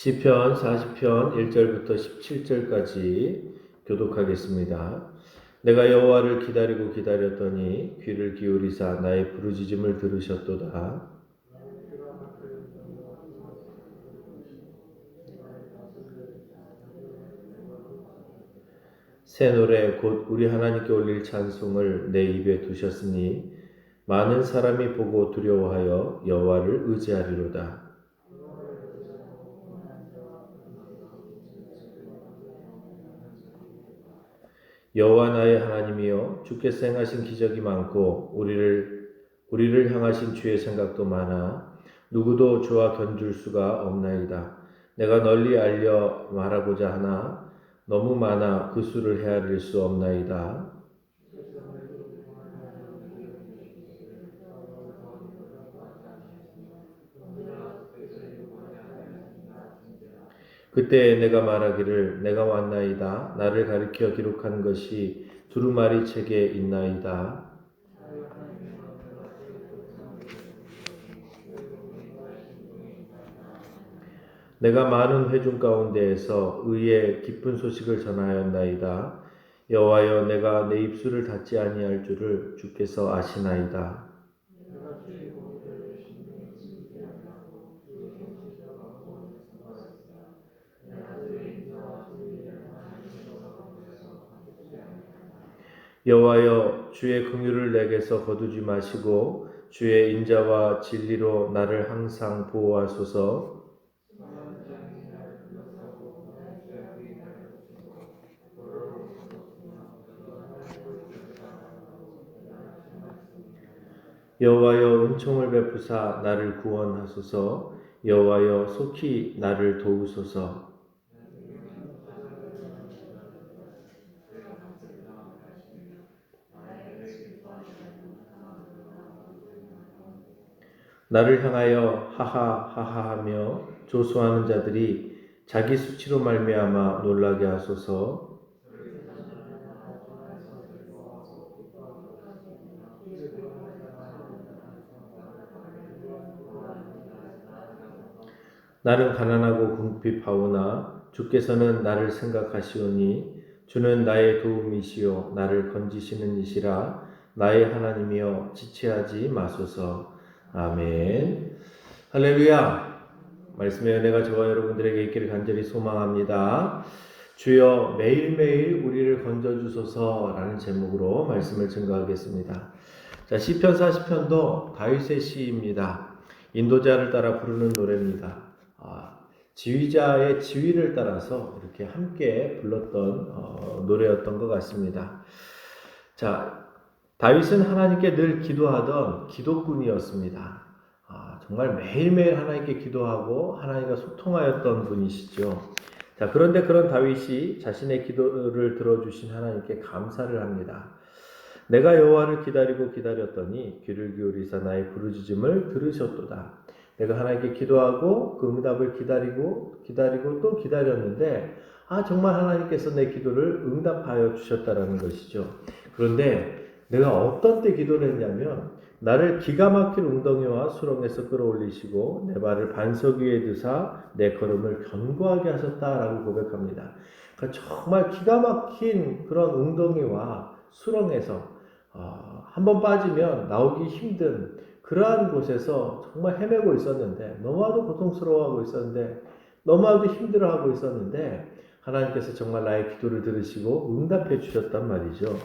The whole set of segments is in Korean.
시편 40편 1절부터 17절까지 교독하겠습니다. 내가 여호와를 기다리고 기다렸더니 귀를 기울이사 나의 부르짖음을 들으셨도다. 새 노래 곧 우리 하나님께 올릴 찬송을 내 입에 두셨으니 많은 사람이 보고 두려워하여 여호와를 의지하리로다. 여호와 나의 하나님이여, 주께서 행하신 기적이 많고 우리를 향하신 주의 생각도 많아 누구도 주와 견줄 수가 없나이다. 내가 널리 알려 말하고자 하나 너무 많아 그 수를 헤아릴 수 없나이다. 그때 내가 말하기를 내가 왔나이다. 나를 가리켜 기록한 것이 두루마리 책에 있나이다. 내가 많은 회중 가운데에서 의의 기쁜 소식을 전하였나이다. 여호와여, 내가 내 입술을 닫지 아니할 줄을 주께서 아시나이다. 여호와여, 주의 긍휼을 내게서 거두지 마시고 주의 인자와 진리로 나를 항상 보호하소서. 여호와여, 은총을 베푸사 나를 구원하소서. 여호와여, 속히 나를 도우소서. 나를 향하여 하하하하하며 조소하는 자들이 자기 수치로 말미암아 놀라게 하소서. 나는 가난하고 궁핍하오나 주께서는 나를 생각하시오니 주는 나의 도움이시요 나를 건지시는 이시라. 나의 하나님이여, 지체하지 마소서. 아멘. 할렐루야. 말씀의 은혜가 저와 여러분들에게 있기를 간절히 소망합니다. 주여 매일매일 우리를 건져주소서라는 제목으로 말씀을 증거하겠습니다. 자, 시편 40편도 다윗의 시입니다. 인도자를 따라 부르는 노래입니다. 지휘자의 지휘를 따라서 이렇게 함께 불렀던 노래였던 것 같습니다. 자, 다윗은 하나님께 늘 기도하던 기도꾼이었습니다. 정말 매일매일 하나님께 기도하고 하나님과 소통하였던 분이시죠. 자, 그런데 그런 다윗이 자신의 기도를 들어주신 하나님께 감사를 합니다. 내가 여호와를 기다리고 기다렸더니 귀를 기울이사 나의 부르짖음을 들으셨도다. 내가 하나님께 기도하고 그 응답을 기다리고 또 기다렸는데 정말 하나님께서 내 기도를 응답하여 주셨다라는 것이죠. 그런데 내가 어떤 때 기도를 했냐면 나를 기가 막힌 웅덩이와 수렁에서 끌어올리시고 내 발을 반석 위에 두사 내 걸음을 견고하게 하셨다라고 고백합니다. 그러니까 정말 기가 막힌 그런 웅덩이와 수렁에서 한번 빠지면 나오기 힘든 그러한 곳에서 정말 헤매고 있었는데, 너무나도 고통스러워하고 있었는데, 너무나도 힘들어하고 있었는데 하나님께서 정말 나의 기도를 들으시고 응답해 주셨단 말이죠.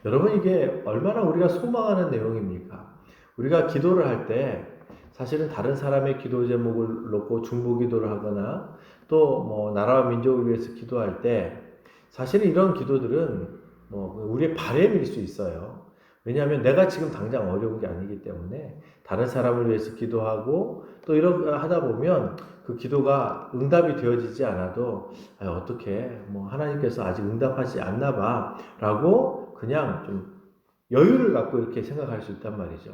여러분, 이게 얼마나 우리가 소망하는 내용입니까? 우리가 기도를 할 때 사실은 다른 사람의 기도 제목을 놓고 중보 기도를 하거나 또 나라와 민족을 위해서 기도할 때 사실은 이런 기도들은 우리의 바램일 수 있어요. 왜냐하면 내가 지금 당장 어려운 게 아니기 때문에 다른 사람을 위해서 기도하고 또 이렇게 하다 보면 그 기도가 응답이 되어지지 않아도 어떻게 하나님께서 아직 응답하지 않나 봐 라고 그냥 좀 여유를 갖고 이렇게 생각할 수 있단 말이죠.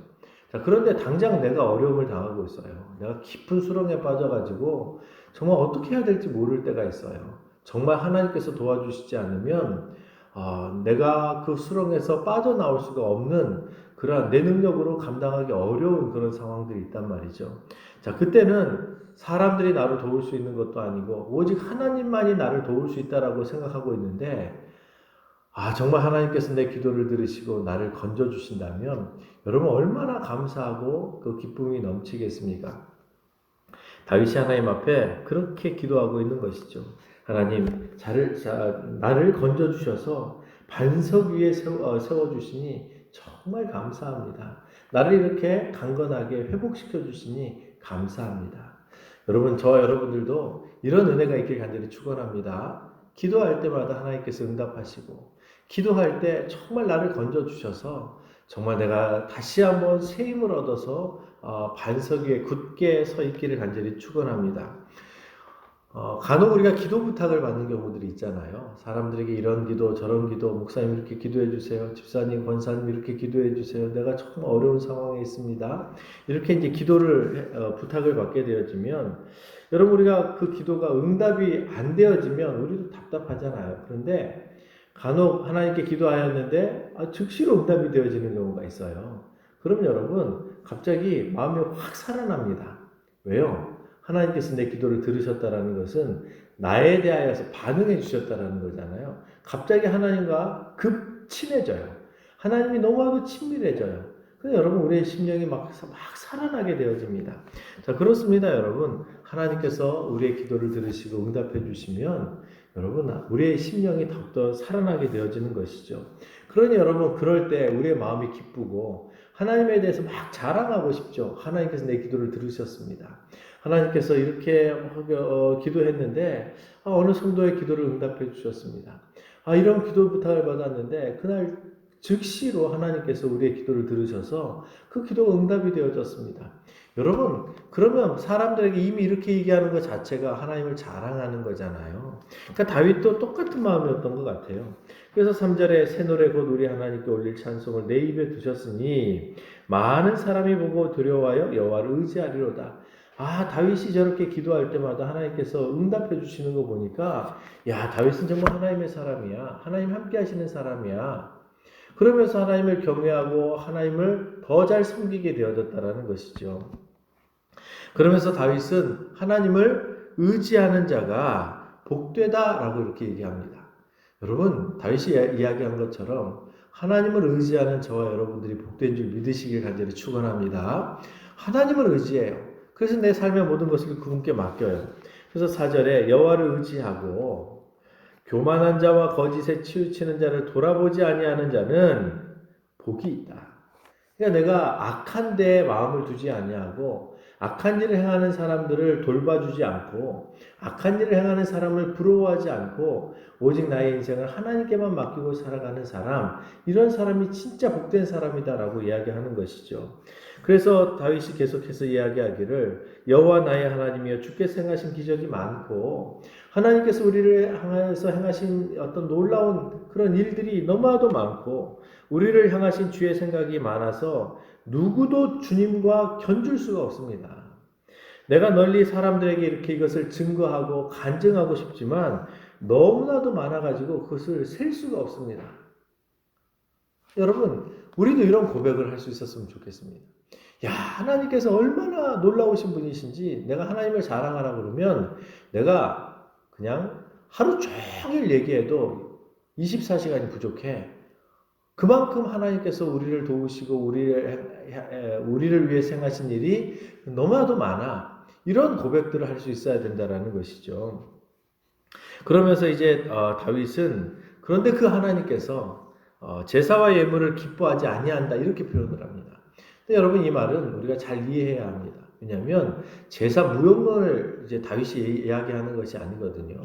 자, 그런데 당장 내가 어려움을 당하고 있어요. 내가 깊은 수렁에 빠져가지고 정말 어떻게 해야 될지 모를 때가 있어요. 정말 하나님께서 도와주시지 않으면 내가 그 수렁에서 빠져나올 수가 없는 그러한 내 능력으로 감당하기 어려운 그런 상황들이 있단 말이죠. 자, 그때는 사람들이 나를 도울 수 있는 것도 아니고 오직 하나님만이 나를 도울 수 있다라고 생각하고 있는데, 정말 하나님께서 내 기도를 들으시고 나를 건져주신다면 여러분 얼마나 감사하고 그 기쁨이 넘치겠습니까? 다윗이 하나님 앞에 그렇게 기도하고 있는 것이죠. 하나님, 나를 건져주셔서 반석 위에 세워주시니 정말 감사합니다. 나를 이렇게 강건하게 회복시켜 주시니 감사합니다. 여러분, 저와 여러분들도 이런 은혜가 있길 간절히 축원합니다. 기도할 때마다 하나님께서 응답하시고, 기도할 때 정말 나를 건져주셔서 정말 내가 다시 한번 새 힘을 얻어서 반석 위에 굳게 서 있기를 간절히 축원합니다. 간혹 우리가 기도 부탁을 받는 경우들이 있잖아요. 사람들에게 이런 기도 저런 기도, 목사님 이렇게 기도해 주세요, 집사님 권사님 이렇게 기도해 주세요, 내가 정말 어려운 상황에 있습니다, 이렇게 이제 기도를 부탁을 받게 되어지면, 여러분 우리가 그 기도가 응답이 안 되어지면 우리도 답답하잖아요. 그런데 간혹 하나님께 기도하였는데 즉시로 응답이 되어지는 경우가 있어요. 그럼 여러분 갑자기 마음이 확 살아납니다. 왜요? 하나님께서 내 기도를 들으셨다라는 것은 나에 대하여서 반응해 주셨다라는 거잖아요. 갑자기 하나님과 급 친해져요. 하나님이 너무나도 친밀해져요. 그래서 여러분 우리의 심령이 막 살아나게 되어집니다. 자, 그렇습니다, 여러분. 하나님께서 우리의 기도를 들으시고 응답해 주시면 여러분 우리의 심령이 더욱더 살아나게 되어지는 것이죠. 그러니 여러분 그럴 때 우리의 마음이 기쁘고 하나님에 대해서 막 자랑하고 싶죠. 하나님께서 내 기도를 들으셨습니다. 하나님께서 이렇게 기도했는데 어느 성도의 기도를 응답해 주셨습니다. 이런 기도 부탁을 받았는데 그날 즉시로 하나님께서 우리의 기도를 들으셔서 그 기도가 응답이 되어졌습니다. 여러분, 그러면 사람들에게 이미 이렇게 얘기하는 것 자체가 하나님을 자랑하는 거잖아요. 그러니까 다윗도 똑같은 마음이었던 것 같아요. 그래서 3절에 새 노래 곧 우리 하나님께 올릴 찬송을 내 입에 두셨으니 많은 사람이 보고 두려워하여 여호와를 의지하리로다. 다윗이 저렇게 기도할 때마다 하나님께서 응답해 주시는 거 보니까, 야, 다윗은 정말 하나님의 사람이야. 하나님 함께 하시는 사람이야. 그러면서 하나님을 경외하고 하나님을 더 잘 섬기게 되어졌다라는 것이죠. 그러면서 다윗은 하나님을 의지하는 자가 복되다라고 이렇게 얘기합니다. 여러분, 다윗이 이야기한 것처럼 하나님을 의지하는 저와 여러분들이 복된 줄 믿으시길 간절히 축원합니다. 하나님을 의지해요. 그래서 내 삶의 모든 것을 그분께 맡겨요. 그래서 4절에 여호와를 의지하고 교만한 자와 거짓에 치우치는 자를 돌아보지 아니하는 자는 복이 있다. 그러니까 내가 악한 데에 마음을 두지 아니하고 악한 일을 행하는 사람들을 돌봐주지 않고 악한 일을 행하는 사람을 부러워하지 않고 오직 나의 인생을 하나님께만 맡기고 살아가는 사람, 이런 사람이 진짜 복된 사람이다라고 이야기하는 것이죠. 그래서 다윗이 계속해서 이야기하기를 여호와 나의 하나님이여 주께서 행하신 기적이 많고 하나님께서 우리를 향해서 행하신 어떤 놀라운 그런 일들이 너무나도 많고 우리를 향하신 주의 생각이 많아서 누구도 주님과 견줄 수가 없습니다. 내가 널리 사람들에게 이렇게 이것을 증거하고 간증하고 싶지만 너무나도 많아가지고 그것을 셀 수가 없습니다. 여러분, 우리도 이런 고백을 할 수 있었으면 좋겠습니다. 야, 하나님께서 얼마나 놀라우신 분이신지 내가 하나님을 자랑하라 그러면 내가 그냥 하루 종일 얘기해도 24시간이 부족해. 그만큼 하나님께서 우리를 도우시고 우리를 위해 행하신 일이 너무나도 많아. 이런 고백들을 할 수 있어야 된다라는 것이죠. 그러면서 이제 다윗은 그런데 그 하나님께서 제사와 예물을 기뻐하지 아니한다 이렇게 표현을 합니다. 근데 여러분 이 말은 우리가 잘 이해해야 합니다. 왜냐하면 제사 무용론을 이제 다윗이 이야기하는 것이 아니거든요.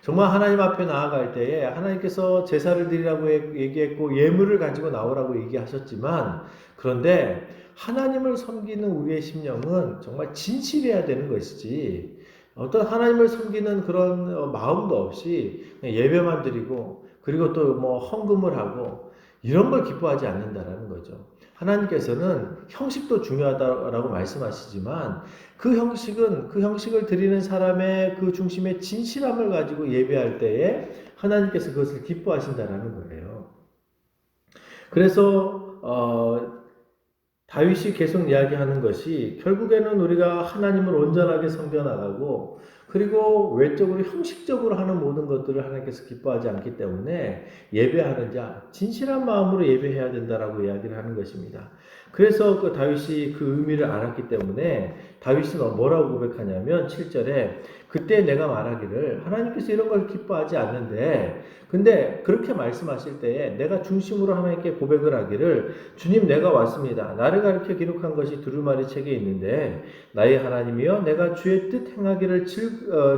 정말 하나님 앞에 나아갈 때에 하나님께서 제사를 드리라고 얘기했고 예물을 가지고 나오라고 얘기하셨지만, 그런데 하나님을 섬기는 우리의 심령은 정말 진실해야 되는 것이지 어떤 하나님을 섬기는 그런 마음도 없이 그냥 예배만 드리고 그리고 또 뭐 헌금을 하고 이런 걸 기뻐하지 않는다라는 거죠. 하나님께서는 형식도 중요하다라고 말씀하시지만 그 형식을 드리는 사람의 그 중심의 진실함을 가지고 예배할 때에 하나님께서 그것을 기뻐하신다라는 거예요. 그래서 다윗이 계속 이야기하는 것이 결국에는 우리가 하나님을 온전하게 섬겨나가고 그리고 외적으로 형식적으로 하는 모든 것들을 하나님께서 기뻐하지 않기 때문에 예배하는 자, 진실한 마음으로 예배해야 된다라고 이야기를 하는 것입니다. 그래서 그 다윗이 그 의미를 알았기 때문에 다윗은 뭐라고 고백하냐면 7절에 그때 내가 말하기를 하나님께서 이런 걸 기뻐하지 않는데 근데 그렇게 말씀하실 때에 내가 중심으로 하나님께 고백을 하기를 주님 내가 왔습니다. 나를 가르쳐 기록한 것이 두루마리 책에 있는데 나의 하나님이여 내가 주의 뜻 행하기를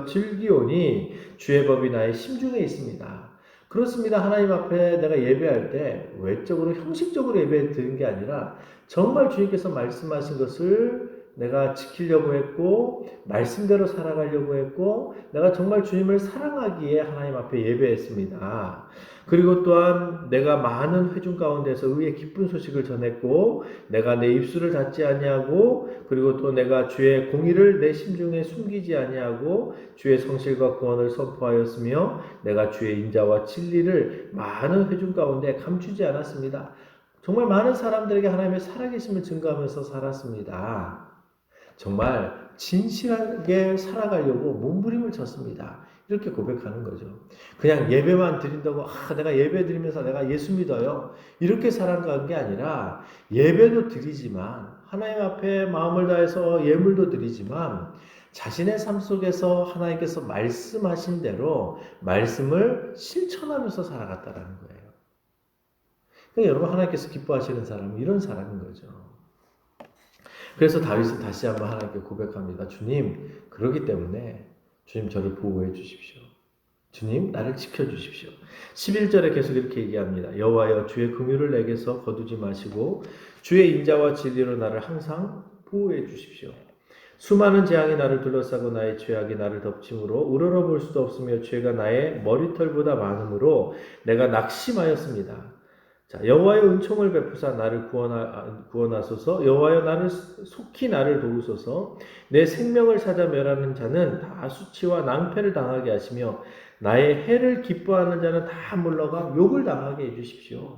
즐기오니 주의 법이 나의 심중에 있습니다. 그렇습니다. 하나님 앞에 내가 예배할 때 외적으로 형식적으로 예배 드리는 게 아니라 정말 주님께서 말씀하신 것을 내가 지키려고 했고 말씀대로 살아가려고 했고 내가 정말 주님을 사랑하기에 하나님 앞에 예배했습니다. 그리고 또한 내가 많은 회중 가운데서 의의 기쁜 소식을 전했고 내가 내 입술을 닫지 아니하고 그리고 또 내가 주의 공의를 내 심중에 숨기지 아니하고 주의 성실과 구원을 선포하였으며 내가 주의 인자와 진리를 많은 회중 가운데 감추지 않았습니다. 정말 많은 사람들에게 하나님의 살아계심을 증거하면서 살았습니다. 정말 진실하게 살아가려고 몸부림을 쳤습니다. 이렇게 고백하는 거죠. 그냥 예배만 드린다고 내가 예배 드리면서 내가 예수 믿어요. 이렇게 살아간 게 아니라 예배도 드리지만 하나님 앞에 마음을 다해서 예물도 드리지만 자신의 삶 속에서 하나님께서 말씀하신 대로 말씀을 실천하면서 살아갔다라는 거예요. 그러니까 여러분 하나님께서 기뻐하시는 사람은 이런 사람인 거죠. 그래서 다윗은 다시 한번 하나님께 고백합니다. 주님, 그러기 때문에 주님 저를 보호해 주십시오. 주님, 나를 지켜주십시오. 11절에 계속 이렇게 얘기합니다. 여호와여 주의 긍휼을 내게서 거두지 마시고 주의 인자와 진리로 나를 항상 보호해 주십시오. 수많은 재앙이 나를 둘러싸고 나의 죄악이 나를 덮침으로 우러러볼 수도 없으며 죄가 나의 머리털보다 많으므로 내가 낙심하였습니다. 자, 여호와의 은총을 베푸사 나를 구원하소서. 여호와여 나를 속히 나를 도우소서. 내 생명을 찾아 멸하는 자는 다 수치와 낭패를 당하게 하시며 나의 해를 기뻐하는 자는 다 물러가 욕을 당하게 해주십시오.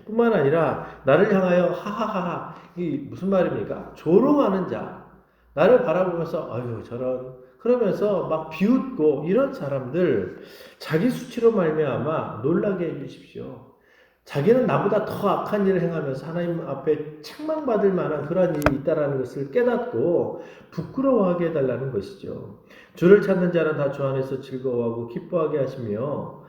뿐만 아니라 나를 향하여 하하하하 이 무슨 말입니까? 조롱하는 자 나를 바라보면서 아유 저런 그러면서 막 비웃고 이런 사람들 자기 수치로 말미암아 놀라게 해주십시오. 자기는 나보다 더 악한 일을 행하면서 하나님 앞에 책망받을 만한 그러한 일이 있다는 것을 깨닫고 부끄러워하게 해달라는 것이죠. 주를 찾는 자는 다 주 안에서 즐거워하고 기뻐하게 하시며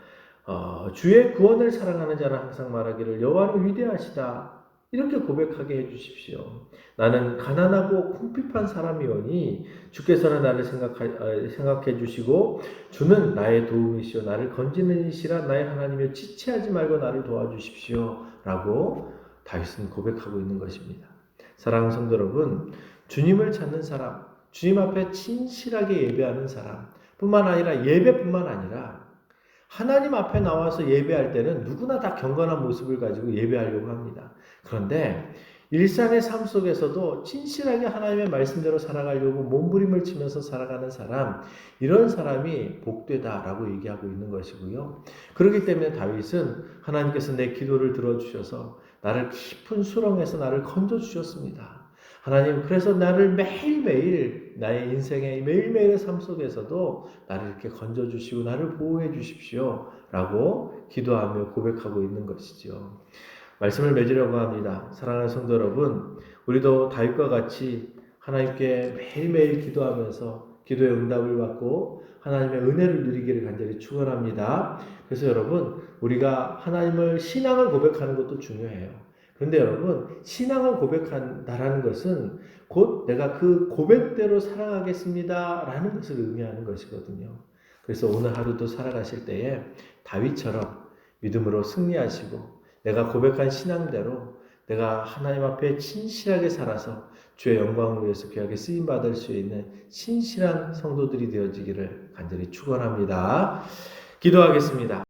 주의 구원을 사랑하는 자는 항상 말하기를 여호와는 위대하시다. 이렇게 고백하게 해주십시오. 나는 가난하고 궁핍한 사람이오니 주께서는 나를 생각해 주시고 주는 나의 도움이시오. 나를 건지는 이시라 나의 하나님이여 지체하지 말고 나를 도와주십시오. 라고 다윗은 고백하고 있는 것입니다. 사랑하는 성도 여러분, 주님을 찾는 사람, 주님 앞에 진실하게 예배하는 사람 뿐만 아니라 예배뿐만 아니라 하나님 앞에 나와서 예배할 때는 누구나 다 경건한 모습을 가지고 예배하려고 합니다. 그런데 일상의 삶 속에서도 진실하게 하나님의 말씀대로 살아가려고 몸부림을 치면서 살아가는 사람, 이런 사람이 복되다라고 얘기하고 있는 것이고요. 그렇기 때문에 다윗은 하나님께서 내 기도를 들어주셔서 나를 깊은 수렁에서 나를 건져주셨습니다. 하나님 그래서 나를 매일매일 나의 인생의 매일매일의 삶 속에서도 나를 이렇게 건져주시고 나를 보호해 주십시오 라고 기도하며 고백하고 있는 것이죠. 말씀을 맺으려고 합니다. 사랑하는 성도 여러분, 우리도 다윗과 같이 하나님께 매일매일 기도하면서 기도의 응답을 받고 하나님의 은혜를 누리기를 간절히 축원합니다. 그래서 여러분, 우리가 하나님을 신앙을 고백하는 것도 중요해요. 그런데 여러분, 신앙을 고백한다라는 것은 곧 내가 그 고백대로 살아가겠습니다 라는 것을 의미하는 것이거든요. 그래서 오늘 하루도 살아가실 때에 다윗처럼 믿음으로 승리하시고 내가 고백한 신앙대로 내가 하나님 앞에 진실하게 살아서 주의 영광을 위해서 귀하게 쓰임받을 수 있는 신실한 성도들이 되어지기를 간절히 축원합니다. 기도하겠습니다.